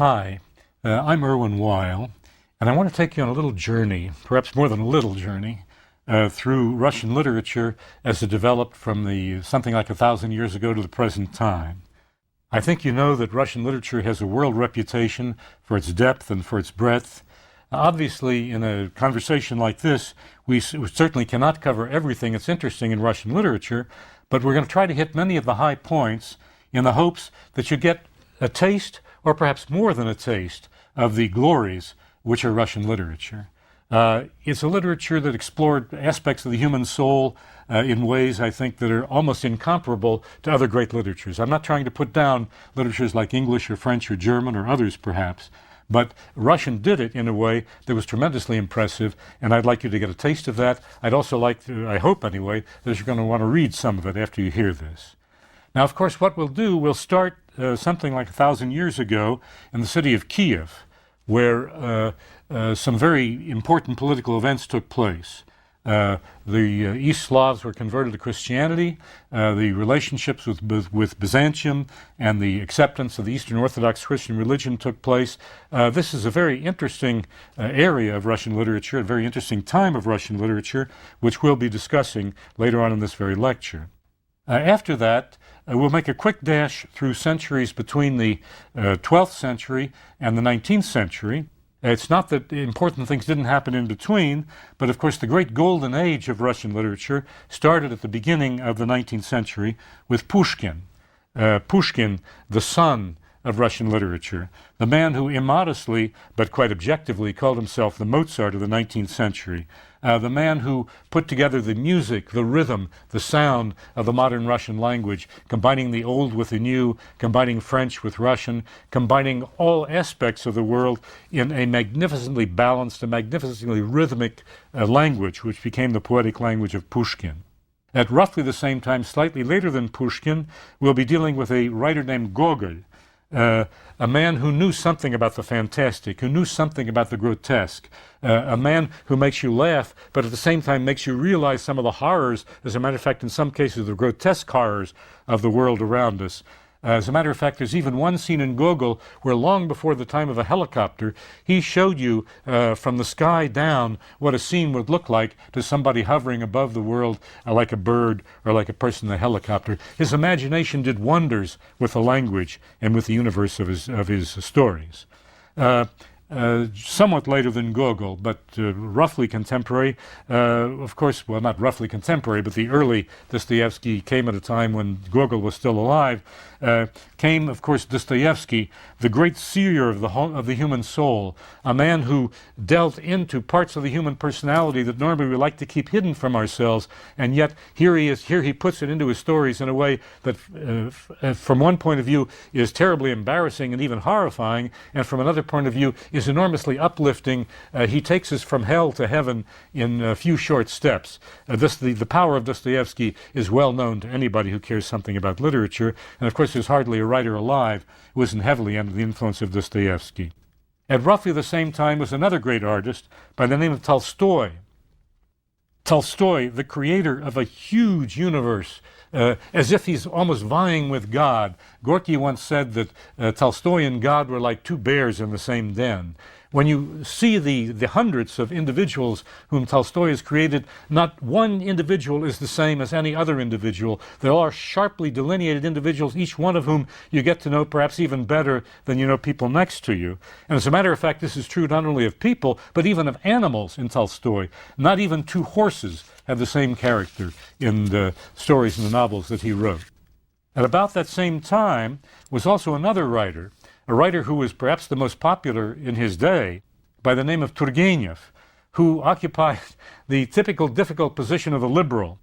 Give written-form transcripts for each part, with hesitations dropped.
Hi, I'm Irwin Weil, and I want to take you on a little journey, perhaps more than a little journey, through Russian literature as it developed from something like 1,000 years ago to the present time. I think you know that Russian literature has a world reputation for its depth and for its breadth. Obviously, in a conversation like this, we certainly cannot cover everything that's interesting in Russian literature, but we're going to try to hit many of the high points in the hopes that you get a taste, or perhaps more than a taste, of the glories which are Russian literature. It's a literature that explored aspects of the human soul in ways, I think, that are almost incomparable to other great literatures. I'm not trying to put down literatures like English or French or German or others, perhaps, but Russian did it in a way that was tremendously impressive, and I'd like you to get a taste of that. I'd also like to, I hope anyway, that you're going to want to read some of it after you hear this. Now, of course, what we'll do, we'll start something like 1,000 years ago in the city of Kiev, where some very important political events took place. The East Slavs were converted to Christianity. The relationships with Byzantium and the acceptance of the Eastern Orthodox Christian religion took place. This is a very interesting area of Russian literature, a very interesting time of Russian literature, which we'll be discussing later on in this very lecture. After that, we'll make a quick dash through centuries between the 12th century and the 19th century. It's not that important things didn't happen in between, but of course the great golden age of Russian literature started at the beginning of the 19th century with Pushkin. Pushkin, the son of Russian literature, the man who immodestly but quite objectively called himself the Mozart of the 19th century, the man who put together the music, the rhythm, the sound of the modern Russian language, combining the old with the new, combining French with Russian, combining all aspects of the world in a magnificently balanced, a magnificently rhythmic language, which became the poetic language of Pushkin. At roughly the same time, slightly later than Pushkin, we'll be dealing with a writer named Gogol, a man who knew something about the fantastic, who knew something about the grotesque, a man who makes you laugh, but at the same time makes you realize some of the horrors, as a matter of fact, in some cases, the grotesque horrors of the world around us. As a matter of fact, there's even one scene in Gogol where long before the time of a helicopter, he showed you from the sky down what a scene would look like to somebody hovering above the world like a bird or like a person in a helicopter. His imagination did wonders with the language and with the universe of his stories. Somewhat later than Gogol, but roughly contemporary. Of course, well, not roughly contemporary, but the early Dostoevsky came at a time when Gogol was still alive. Came, of course, Dostoevsky, the great seer of the human soul, a man who delved into parts of the human personality that normally we like to keep hidden from ourselves, and yet here he puts it into his stories in a way that, from one point of view, is terribly embarrassing and even horrifying, and from another point of view, is enormously uplifting. He takes us from hell to heaven in a few short steps. The power of Dostoevsky is well known to anybody who cares something about literature, and of course there's hardly a writer alive who isn't heavily under the influence of Dostoevsky. At roughly the same time was another great artist by the name of Tolstoy. Tolstoy, the creator of a huge universe, as if he's almost vying with God. Gorky once said that Tolstoy and God were like two bears in the same den. When you see the hundreds of individuals whom Tolstoy has created, not one individual is the same as any other individual. There are sharply delineated individuals, each one of whom you get to know perhaps even better than you know people next to you. And as a matter of fact, this is true not only of people, but even of animals in Tolstoy. Not even two horses have the same character in the stories and the novels that he wrote. At about that same time was also another writer, a writer who was perhaps the most popular in his day, by the name of Turgenev, who occupied the typical difficult position of a liberal.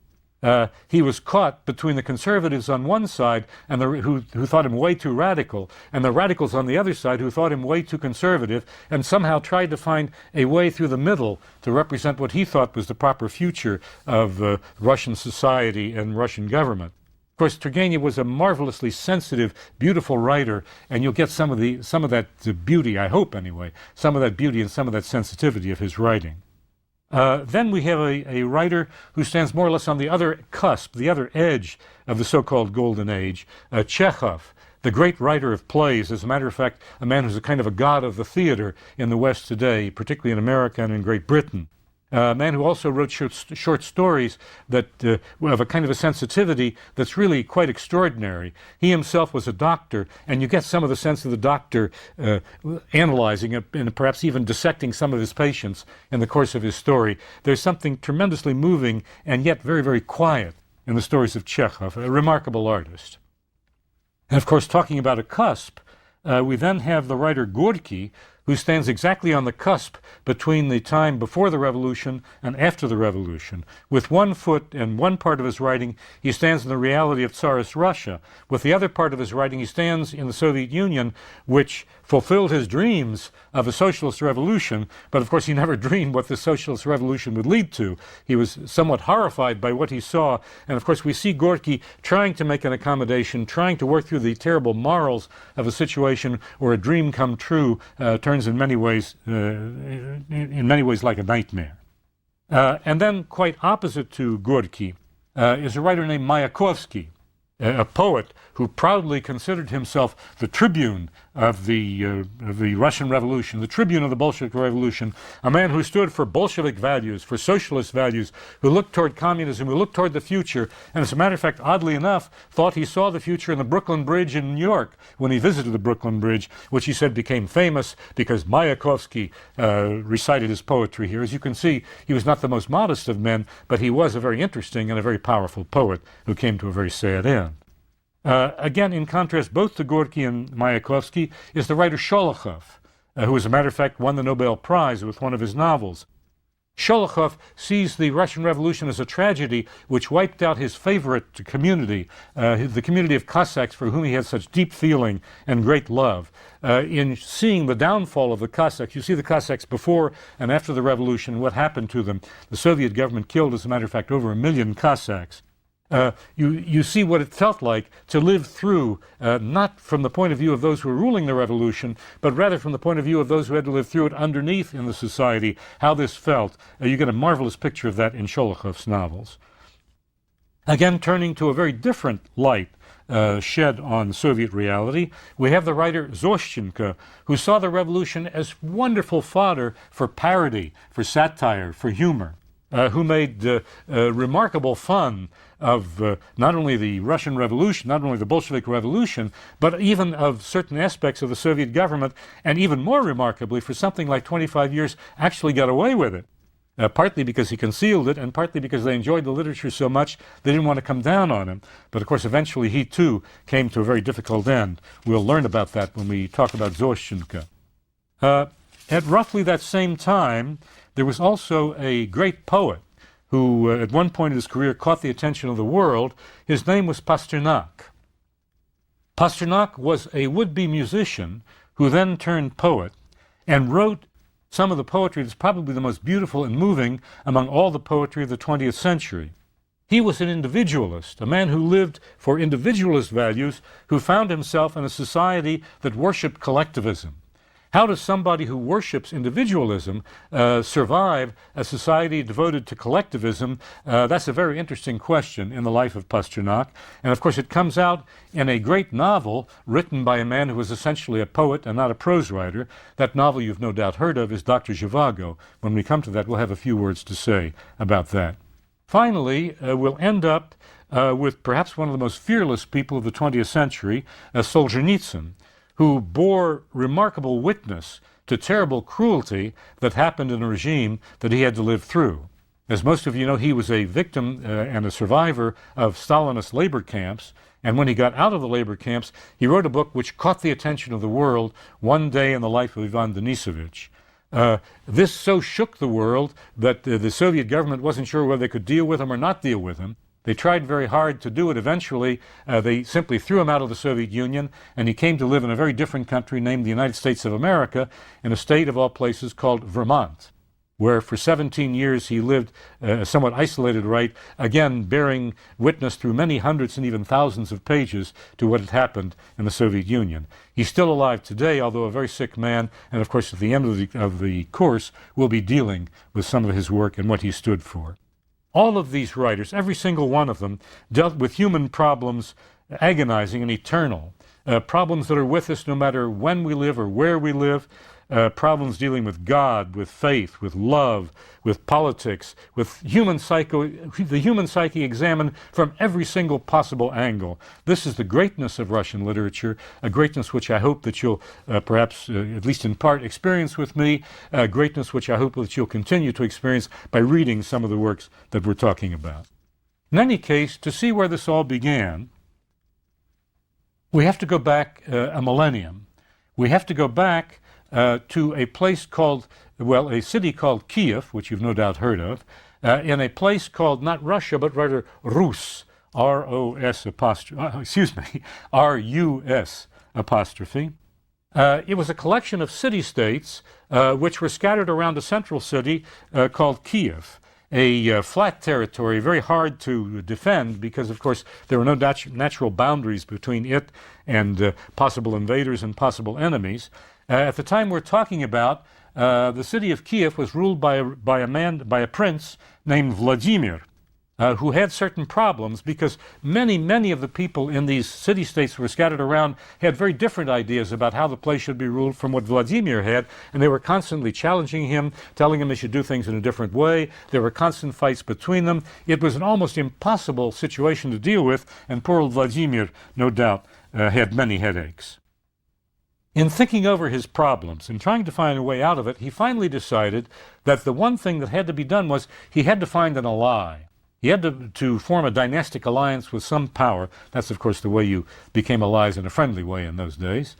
He was caught between the conservatives on one side and who thought him way too radical, and the radicals on the other side who thought him way too conservative, and somehow tried to find a way through the middle to represent what he thought was the proper future of Russian society and Russian government. Of course, Turgenev was a marvelously sensitive, beautiful writer, and you'll get some of that beauty, I hope anyway, some of that beauty and some of that sensitivity of his writing. Then we have a writer who stands more or less on the other cusp, the other edge of the so-called Golden Age, Chekhov, the great writer of plays. As a matter of fact, a man who's a kind of a god of the theater in the West today, particularly in America and in Great Britain. A man who also wrote short stories that have a kind of a sensitivity that's really quite extraordinary. He himself was a doctor, and you get some of the sense of the doctor analyzing it and perhaps even dissecting some of his patients in the course of his story. There's something tremendously moving and yet very, very quiet in the stories of Chekhov, a remarkable artist. And of course, talking about a cusp, we then have the writer Gorky, who stands exactly on the cusp between the time before the revolution and after the revolution. With one foot in one part of his writing, he stands in the reality of Tsarist Russia. With the other part of his writing, he stands in the Soviet Union, which fulfilled his dreams of a socialist revolution, but of course he never dreamed what the socialist revolution would lead to. He was somewhat horrified by what he saw, and of course we see Gorky trying to make an accommodation, trying to work through the terrible morals of a situation where a dream come true turns in many ways like a nightmare. And then quite opposite to Gorky is a writer named Mayakovsky, a poet who proudly considered himself the tribune of the Russian Revolution, the tribune of the Bolshevik Revolution, a man who stood for Bolshevik values, for socialist values, who looked toward communism, who looked toward the future, and as a matter of fact, oddly enough, thought he saw the future in the Brooklyn Bridge in New York when he visited the Brooklyn Bridge, which he said became famous because Mayakovsky recited his poetry here. As you can see, he was not the most modest of men, but he was a very interesting and a very powerful poet who came to a very sad end. Again, in contrast both to Gorky and Mayakovsky, is the writer Sholokhov, who, as a matter of fact, won the Nobel Prize with one of his novels. Sholokhov sees the Russian Revolution as a tragedy which wiped out his favorite community, the community of Cossacks for whom he had such deep feeling and great love. In seeing the downfall of the Cossacks, you see the Cossacks before and after the revolution, what happened to them. The Soviet government killed, as a matter of fact, over 1 million Cossacks. You see what it felt like to live through, not from the point of view of those who were ruling the revolution, but rather from the point of view of those who had to live through it underneath in the society, how this felt. You get a marvelous picture of that in Sholokhov's novels. Again, turning to a very different light shed on Soviet reality, we have the writer Zoshchenko, who saw the revolution as wonderful fodder for parody, for satire, for humor. Who made remarkable fun of not only the Russian Revolution, not only the Bolshevik Revolution, but even of certain aspects of the Soviet government, and even more remarkably, for something like 25 years, actually got away with it. Partly because he concealed it, and partly because they enjoyed the literature so much they didn't want to come down on him. But of course, eventually he too came to a very difficult end. We'll learn about that when we talk about Zoshchenko. At roughly that same time, there was also a great poet who, at one point in his career, caught the attention of the world. His name was Pasternak. Pasternak was a would-be musician who then turned poet and wrote some of the poetry that's probably the most beautiful and moving among all the poetry of the 20th century. He was an individualist, a man who lived for individualist values, who found himself in a society that worshipped collectivism. How does somebody who worships individualism survive a society devoted to collectivism? That's a very interesting question in the life of Pasternak. And of course it comes out in a great novel written by a man who was essentially a poet and not a prose writer. That novel you've no doubt heard of is Dr. Zhivago. When we come to that, we'll have a few words to say about that. Finally, we'll end up with perhaps one of the most fearless people of the 20th century, Solzhenitsyn, who bore remarkable witness to terrible cruelty that happened in a regime that he had to live through. As most of you know, he was a victim and a survivor of Stalinist labor camps, and when he got out of the labor camps, he wrote a book which caught the attention of the world, One Day in the Life of Ivan Denisovich. This so shook the world that the Soviet government wasn't sure whether they could deal with him or not deal with him. They tried very hard to do it. Eventually, they simply threw him out of the Soviet Union, and he came to live in a very different country named the United States of America, in a state of all places called Vermont, where for 17 years he lived a somewhat isolated right, again bearing witness through many hundreds and even thousands of pages to what had happened in the Soviet Union. He's still alive today, although a very sick man, and of course at the end of the course we'll be dealing with some of his work and what he stood for. All of these writers, every single one of them, dealt with human problems agonizing and eternal. Problems that are with us no matter when we live or where we live. Problems dealing with God, with faith, with love, with politics, with the human psyche examined from every single possible angle. This is the greatness of Russian literature, a greatness which I hope that you'll perhaps, at least in part, experience with me, a greatness which I hope that you'll continue to experience by reading some of the works that we're talking about. In any case, to see where this all began, we have to go back a millennium. We have to go back to a place called, well, a city called Kiev, which you've no doubt heard of, in a place called not Russia, but rather Rus, R-O-S apostrophe, excuse me, R-U-S apostrophe. It was a collection of city-states which were scattered around a central city called Kiev, a flat territory, very hard to defend because, of course, there were no natural boundaries between it and possible invaders and possible enemies. At the time we're talking about, the city of Kiev was ruled by a prince named Vladimir, who had certain problems because many of the people in these city-states who were scattered around had very different ideas about how the place should be ruled from what Vladimir had, and they were constantly challenging him, telling him he should do things in a different way. There were constant fights between them. It was an almost impossible situation to deal with, and poor old Vladimir, no doubt, had many headaches. In thinking over his problems and trying to find a way out of it, he finally decided that the one thing that had to be done was he had to find an ally. He had to form a dynastic alliance with some power. That's, of course, the way you became allies in a friendly way in those days.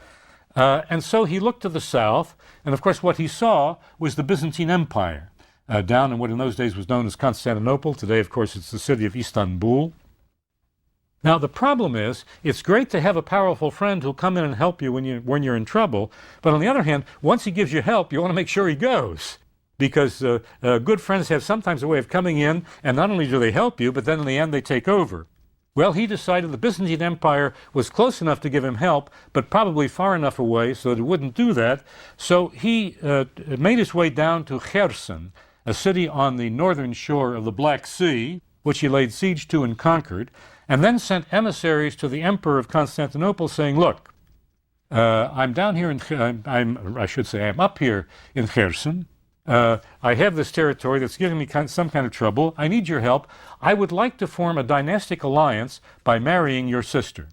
And so he looked to the south, and of course what he saw was the Byzantine Empire, down in what in those days was known as Constantinople. Today, of course, it's the city of Istanbul. Now, the problem is, it's great to have a powerful friend who'll come in and help you when you're in trouble, but on the other hand, once he gives you help, you want to make sure he goes. Because good friends have sometimes a way of coming in, and not only do they help you, but then in the end they take over. Well, he decided the Byzantine Empire was close enough to give him help, but probably far enough away so that it wouldn't do that. So he made his way down to Kherson, a city on the northern shore of the Black Sea, which he laid siege to and conquered, and then sent emissaries to the Emperor of Constantinople saying, look, I'm down here I'm up here in Kherson. I have this territory that's giving me some kind of trouble. I need your help. I would like to form a dynastic alliance by marrying your sister.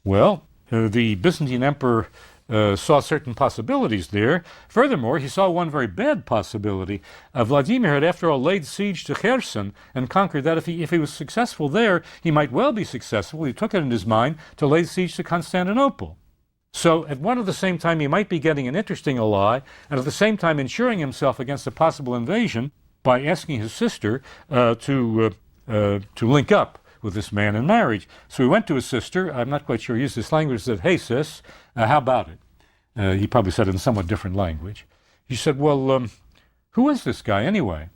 Well, the Byzantine emperor saw certain possibilities there. Furthermore, he saw one very bad possibility. Vladimir had, after all, laid siege to Kherson and conquered that. If he was successful there, he might well be successful. He took it in his mind to lay siege to Constantinople. So at one at the same time, he might be getting an interesting ally, and at the same time ensuring himself against a possible invasion by asking his sister to link up with this man in marriage. So he went to his sister. I'm not quite sure he used this language. He said, hey, sis, how about it? He probably said it in somewhat different language. He said, well, who is this guy anyway?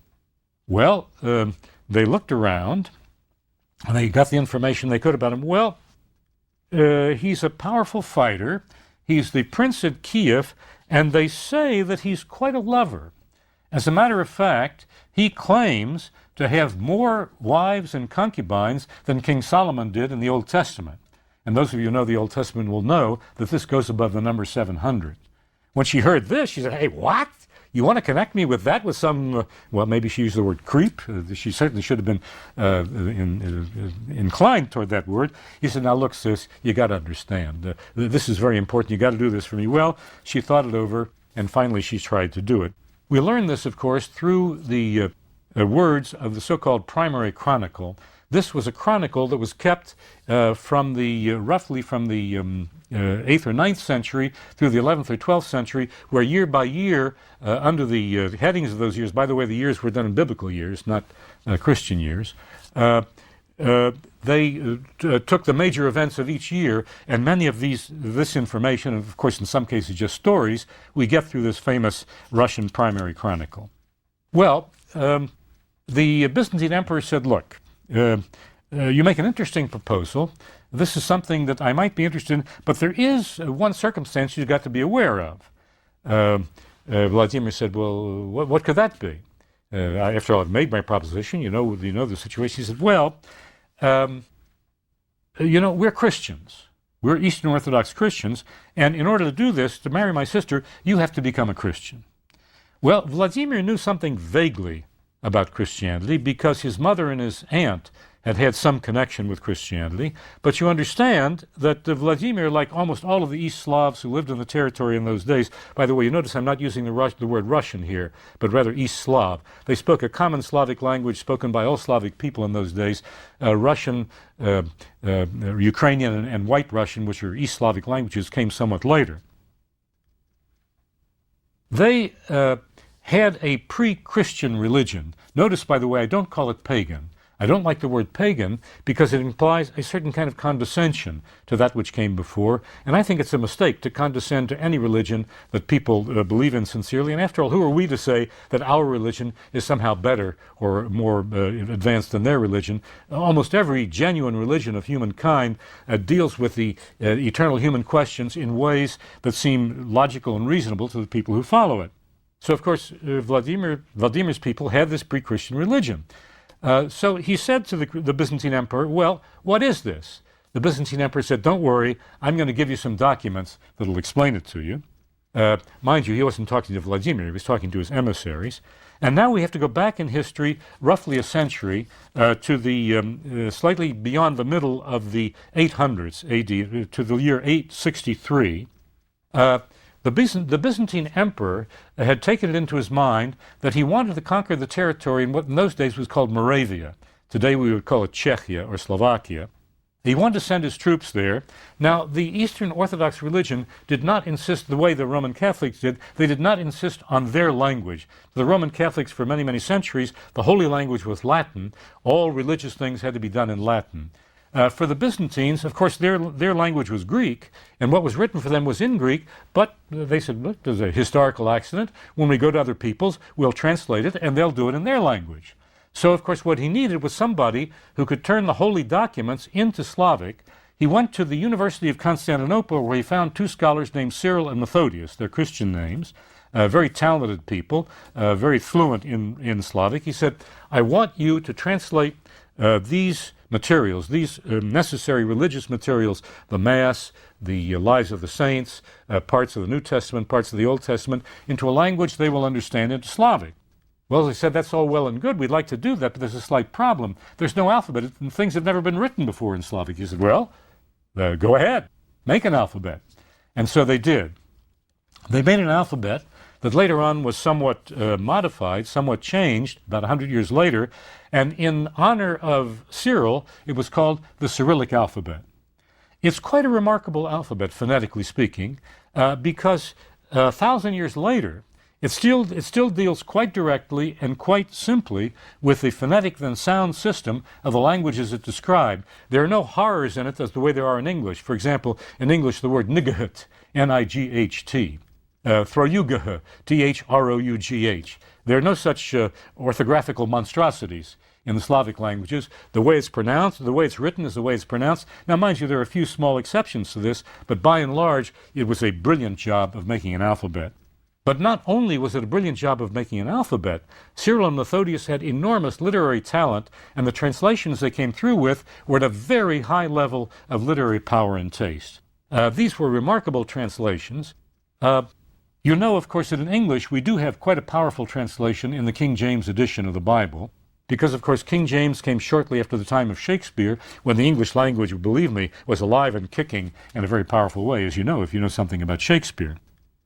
Well, they looked around, and they got the information they could about him. Well, he's a powerful fighter. He's the prince at Kiev, and they say that he's quite a lover. As a matter of fact, he claims to have more wives and concubines than King Solomon did in the Old Testament. And those of you who know the Old Testament will know that this goes above the number 700. When she heard this, she said, hey, what? You want to connect me with that, with some, well, maybe she used the word creep. She certainly should have been inclined toward that word. He said, now look, sis, you got to understand. This is very important. You got to do this for me. Well, she thought it over, and finally she tried to do it. We learn this, of course, through the words of the so-called primary chronicle. This was a chronicle that was kept from the roughly from the 8th or 9th century through the 11th or 12th century, where year by year, under the headings of those years, by the way, the years were done in biblical years, not Christian years, they took the major events of each year, and many of this information, and of course in some cases just stories, we get through this famous Russian primary chronicle. Well, the Byzantine emperor said, look, you make an interesting proposal. This is something that I might be interested in, but there is one circumstance you've got to be aware of. Vladimir said, well, what could that be? After all, I've made my proposition, you know the situation. He said, well, we're Christians. We're Eastern Orthodox Christians, and in order to do this, to marry my sister, you have to become a Christian. Well, Vladimir knew something vaguely about Christianity because his mother and his aunt had had some connection with Christianity. But you understand that Vladimir, like almost all of the East Slavs who lived in the territory in those days, by the way, you notice I'm not using the word Russian here, but rather East Slav. They spoke a common Slavic language spoken by all Slavic people in those days, Russian, Ukrainian, and White Russian, which are East Slavic languages, came somewhat later. They had a pre-Christian religion. Notice, by the way, I don't call it pagan. I don't like the word pagan because it implies a certain kind of condescension to that which came before, and I think it's a mistake to condescend to any religion that people believe in sincerely. And after all, who are we to say that our religion is somehow better or more advanced than their religion? Almost every genuine religion of humankind deals with the eternal human questions in ways that seem logical and reasonable to the people who follow it. So, of course, Vladimir's people had this pre-Christian religion. So he said to the Byzantine emperor, well, what is this? The Byzantine emperor said, don't worry, I'm going to give you some documents that will explain it to you. Mind you, he wasn't talking to Vladimir, he was talking to his emissaries. And now we have to go back in history, roughly a century, to the slightly beyond the middle of the 800s AD, to the year 863. The Byzantine emperor had taken it into his mind that he wanted to conquer the territory in what in those days was called Moravia. Today we would call it Czechia or Slovakia. He wanted to send his troops there. Now, the Eastern Orthodox religion did not insist the way the Roman Catholics did. They did not insist on their language. The Roman Catholics, for many, many centuries, the holy language was Latin. All religious things had to be done in Latin. For the Byzantines, of course, their language was Greek, and what was written for them was in Greek, but they said, look, there's a historical accident. When we go to other people's, we'll translate it, and they'll do it in their language. So, of course, what he needed was somebody who could turn the holy documents into Slavic. He went to the University of Constantinople, where he found two scholars named Cyril and Methodius. They're Christian names, very talented people, very fluent in Slavic. He said, I want you to translate these materials, these necessary religious materials, the Mass, the lives of the saints, parts of the New Testament, parts of the Old Testament, into a language they will understand, into Slavic. Well, they said, that's all well and good. We'd like to do that, but there's a slight problem. There's no alphabet, and things have never been written before in Slavic. He said, well, go ahead, make an alphabet. And so they did. They made an alphabet that later on was somewhat modified, somewhat changed, about 100 years later, and in honor of Cyril, it was called the Cyrillic alphabet. It's quite a remarkable alphabet, phonetically speaking, because 1,000 years later, it still deals quite directly and quite simply with the phonetic then sound system of the languages it described. There are no horrors in it as the way there are in English. For example, in English, the word night, N-I-G-H-T, througugh, T-H-R-O-U-G-H. There are no such orthographical monstrosities in the Slavic languages. The way it's pronounced, the way it's written is the way it's pronounced. Now, mind you, there are a few small exceptions to this, but by and large, it was a brilliant job of making an alphabet. But not only was it a brilliant job of making an alphabet, Cyril and Methodius had enormous literary talent, and the translations they came through with were at a very high level of literary power and taste. These were remarkable translations. You know, of course, that in English we do have quite a powerful translation in the King James edition of the Bible, because, of course, King James came shortly after the time of Shakespeare, when the English language, believe me, was alive and kicking in a very powerful way, as you know, if you know something about Shakespeare.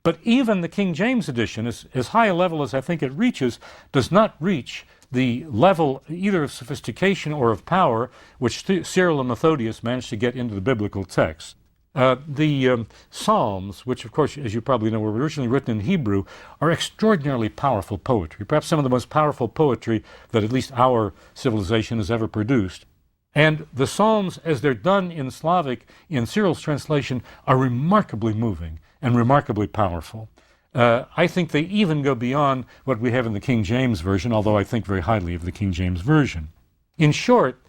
But even the King James edition, as high a level as I think it reaches, does not reach the level either of sophistication or of power which Cyril and Methodius managed to get into the biblical text. The Psalms, which of course, as you probably know, were originally written in Hebrew, are extraordinarily powerful poetry, perhaps some of the most powerful poetry that at least our civilization has ever produced. And the Psalms, as they're done in Slavic, in Cyril's translation, are remarkably moving and remarkably powerful. I think they even go beyond what we have in the King James Version, although I think very highly of the King James Version. In short,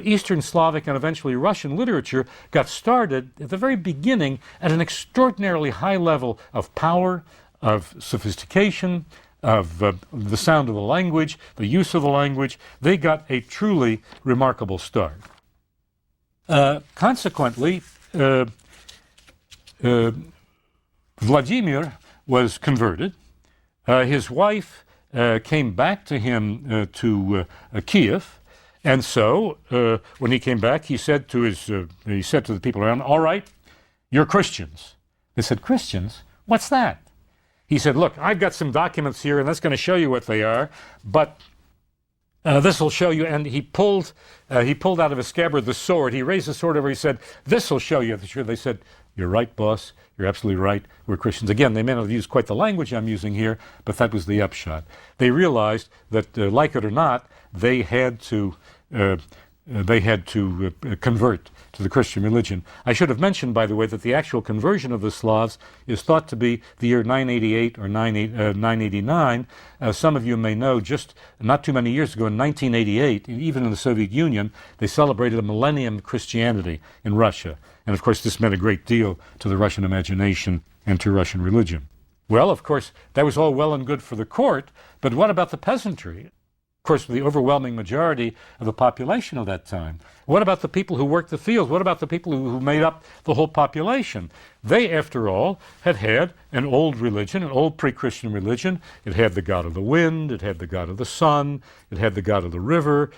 Eastern Slavic and eventually Russian literature got started at the very beginning at an extraordinarily high level of power, of sophistication, of the sound of the language, the use of the language. They got a truly remarkable start. Consequently, Vladimir was converted. His wife came back to him to Kiev, and so when he came back, he said to the people around, "All right, you're Christians." They said, "Christians? What's that?" He said, "Look, I've got some documents here, and that's going to show you what they are, but this will show you." And he pulled out of his scabbard the sword. He raised the sword over. He said, "This will show you." They said, "You're right, boss. You're absolutely right. We're Christians." Again, they may not have used quite the language I'm using here, but that was the upshot. They realized that, like it or not, they had to convert to the Christian religion. I should have mentioned, by the way, that the actual conversion of the Slavs is thought to be the year 988 or 989. Some of you may know, just not too many years ago, in 1988, even in the Soviet Union, they celebrated a millennium of Christianity in Russia. And of course, this meant a great deal to the Russian imagination and to Russian religion. Well, of course, that was all well and good for the court, but what about the peasantry? Of course, the overwhelming majority of the population of that time. What about the people who worked the fields? What about the people who made up the whole population? They, after all, had an old religion, an old pre-Christian religion. It had the god of the wind, it had the god of the sun, it had the god of the river.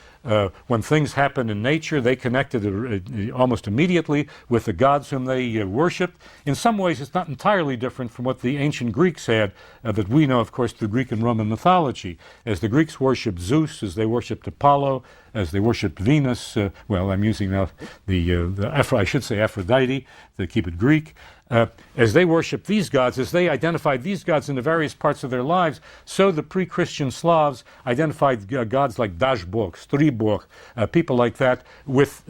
When things happened in nature, they connected it almost immediately with the gods whom they worshipped. In some ways, it's not entirely different from what the ancient Greeks had, that we know, of course, through Greek and Roman mythology. As the Greeks worshipped Zeus, as they worshipped Apollo, as they worshipped Venus, I'm using now I should say Aphrodite, to keep it Greek. As they worshipped these gods, as they identified these gods in the various parts of their lives, so the pre-Christian Slavs identified gods like Dashbog, Stribog, people like that, with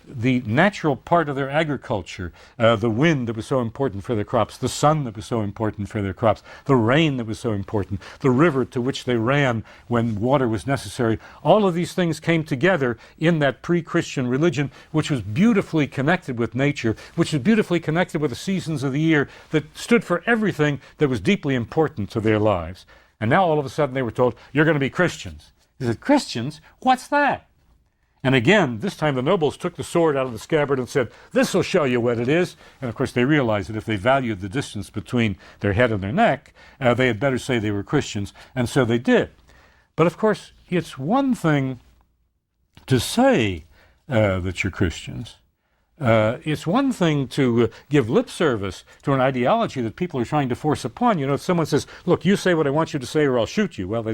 the natural part of their agriculture, the wind that was so important for their crops, the sun that was so important for their crops, the rain that was so important, the river to which they ran when water was necessary. All of these things came together in that pre-Christian religion, which was beautifully connected with nature, which was beautifully connected with the seasons of the year, that stood for everything that was deeply important to their lives. And now all of a sudden they were told, "You're going to be Christians." They said, "Christians? What's that?" And again, this time the nobles took the sword out of the scabbard and said, "This will show you what it is." And of course they realized that if they valued the distance between their head and their neck, they had better say they were Christians, and so they did. But of course, it's one thing to say that you're Christians. It's one thing to give lip service to an ideology that people are trying to force upon you. If someone says, "Look, you say what I want you to say or I'll shoot you." Well, they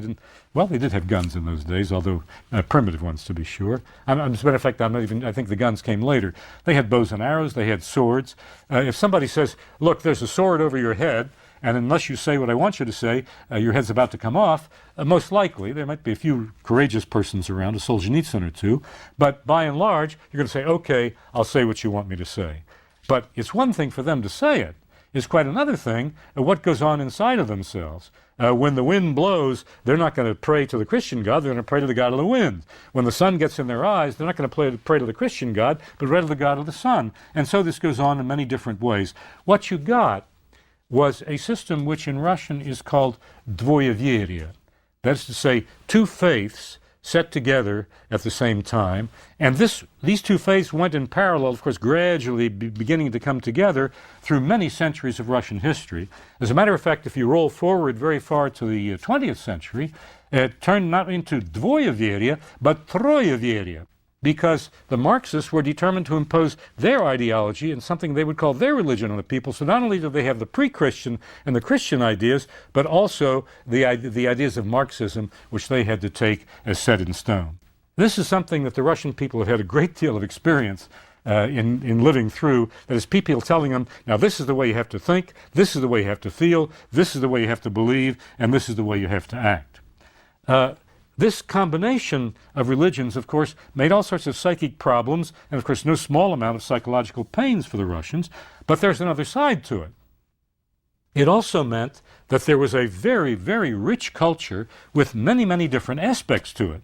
did have guns in those days, although primitive ones, to be sure. As a matter of fact, I think the guns came later. They had bows and arrows, they had swords. If somebody says, "Look, there's a sword over your head, and unless you say what I want you to say, your head's about to come off," most likely, there might be a few courageous persons around, a Solzhenitsyn or two, but by and large, you're going to say, "Okay, I'll say what you want me to say." But it's one thing for them to say it. It's quite another thing what goes on inside of themselves. When the wind blows, they're not going to pray to the Christian God, they're going to pray to the God of the wind. When the sun gets in their eyes, they're not going to pray to the Christian God, but pray to the God of the sun. And so this goes on in many different ways. What you got was a system which in Russian is called dvoyeverие. That is to say, two faiths set together at the same time. And these two faiths went in parallel, of course, gradually beginning to come together through many centuries of Russian history. As a matter of fact, if you roll forward very far to the 20th century, it turned not into dvoyeverие, but troyeverие, because the Marxists were determined to impose their ideology and something they would call their religion on the people. So not only did they have the pre-Christian and the Christian ideas, but also the ideas of Marxism, which they had to take as set in stone. This is something that the Russian people have had a great deal of experience in living through. That is, people telling them, now this is the way you have to think, this is the way you have to feel, this is the way you have to believe, and this is the way you have to act. This combination of religions, of course, made all sorts of psychic problems, and of course no small amount of psychological pains for the Russians, but there's another side to it. It also meant that there was a very, very rich culture with many, many different aspects to it.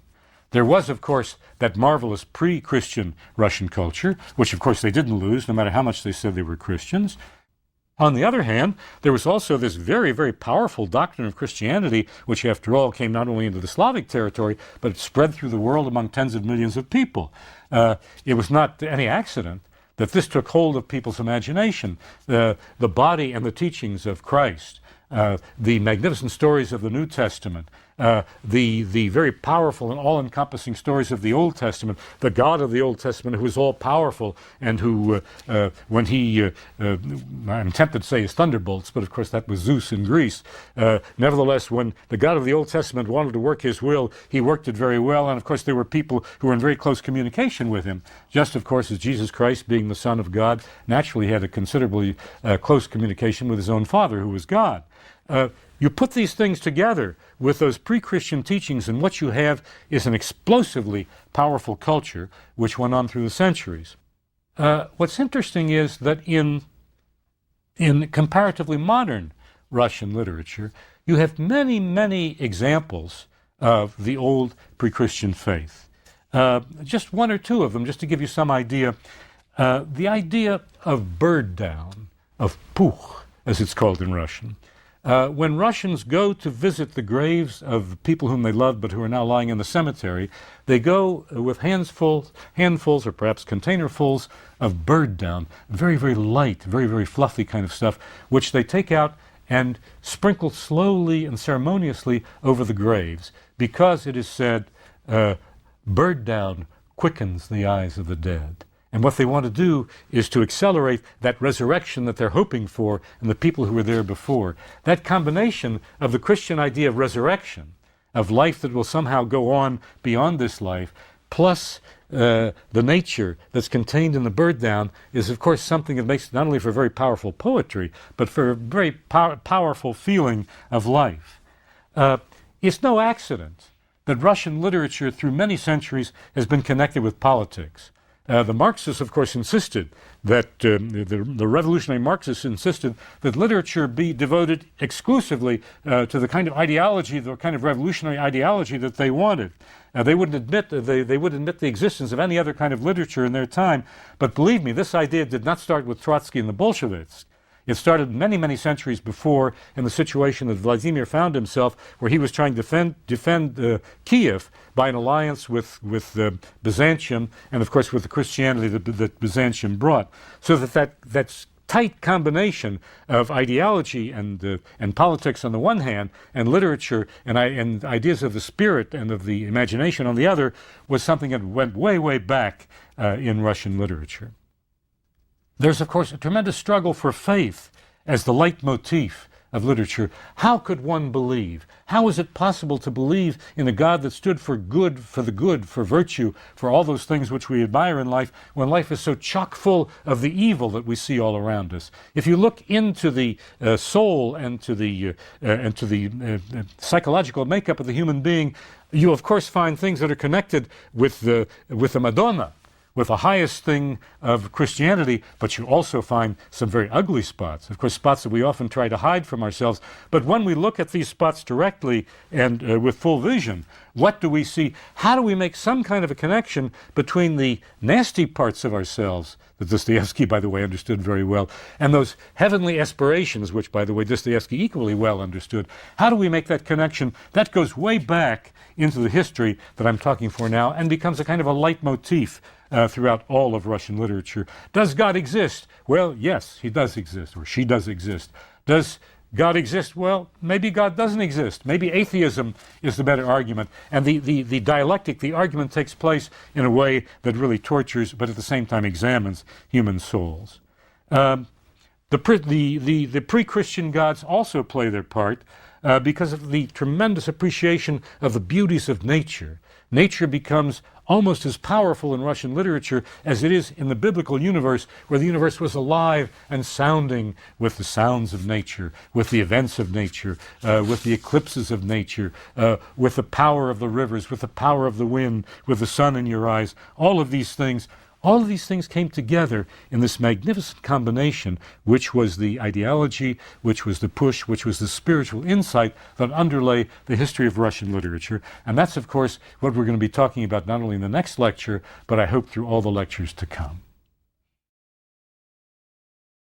There was, of course, that marvelous pre-Christian Russian culture, which of course they didn't lose, no matter how much they said they were Christians. On the other hand, there was also this very, very powerful doctrine of Christianity, which after all came not only into the Slavic territory, but it spread through the world among tens of millions of people. It was not any accident that this took hold of people's imagination. The body and the teachings of Christ, the magnificent stories of the New Testament, the very powerful and all-encompassing stories of the Old Testament, the God of the Old Testament who is all-powerful and who, when he, I'm tempted to say his thunderbolts, but of course that was Zeus in Greece. Nevertheless, when the God of the Old Testament wanted to work his will, he worked it very well, and of course there were people who were in very close communication with him. Just, of course, as Jesus Christ, being the Son of God, naturally had a considerably close communication with his own Father, who was God. You put these things together with those pre-Christian teachings, and what you have is an explosively powerful culture which went on through the centuries. What's interesting is that in comparatively modern Russian literature, you have many, many examples of the old pre-Christian faith. Just one or two of them, just to give you some idea. The idea of bird down, of puch, as it's called in Russian. When Russians go to visit the graves of people whom they loved but who are now lying in the cemetery, they go with handfuls or perhaps containerfuls of bird down, very, very light, very, very fluffy kind of stuff, which they take out and sprinkle slowly and ceremoniously over the graves, because it is said, bird down quickens the eyes of the dead. And what they want to do is to accelerate that resurrection that they're hoping for in the people who were there before. That combination of the Christian idea of resurrection, of life that will somehow go on beyond this life, plus the nature that's contained in the bird down, is of course something that makes it not only for very powerful poetry, but for a very powerful feeling of life. It's no accident that Russian literature through many centuries has been connected with politics. The Marxists, of course, insisted that the revolutionary Marxists insisted that literature be devoted exclusively to the kind of ideology, the kind of revolutionary ideology that they wanted. They wouldn't admit the existence of any other kind of literature in their time. But believe me, this idea did not start with Trotsky and the Bolsheviks. It started many, many centuries before in the situation that Vladimir found himself, where he was trying to defend Kiev by an alliance with Byzantium, and of course with the Christianity that Byzantium brought. So that tight combination of ideology and politics on the one hand, and literature and ideas of the spirit and of the imagination on the other, was something that went way, way back in Russian literature. There's, of course, a tremendous struggle for faith as the leitmotif of literature. How could one believe? How is it possible to believe in a God that stood for good, for virtue, for all those things which we admire in life, when life is so chock full of the evil that we see all around us? If you look into the soul and to the psychological makeup of the human being, you of course find things that are connected with the Madonna, with the highest thing of Christianity, but you also find some very ugly spots, of course, spots that we often try to hide from ourselves. But when we look at these spots directly and with full vision, what do we see? How do we make some kind of a connection between the nasty parts of ourselves, that Dostoevsky, by the way, understood very well, and those heavenly aspirations, which, by the way, Dostoevsky equally well understood? How do we make that connection? That goes way back into the history that I'm talking for now and becomes a kind of a leitmotif throughout all of Russian literature. Does God exist? Well, yes, he does exist, or she does exist. Does God exist? Well, maybe God doesn't exist. Maybe atheism is the better argument. And the dialectic, the argument takes place in a way that really tortures, but at the same time examines human souls. The pre-Christian gods also play their part because of the tremendous appreciation of the beauties of nature. Nature becomes almost as powerful in Russian literature as it is in the biblical universe, where the universe was alive and sounding with the sounds of nature, with the events of nature, with the eclipses of nature, with the power of the rivers, with the power of the wind, with the sun in your eyes. All of these things came together in this magnificent combination, which was the ideology, which was the push, which was the spiritual insight that underlay the history of Russian literature. And that's, of course, what we're going to be talking about not only in the next lecture, but I hope through all the lectures to come.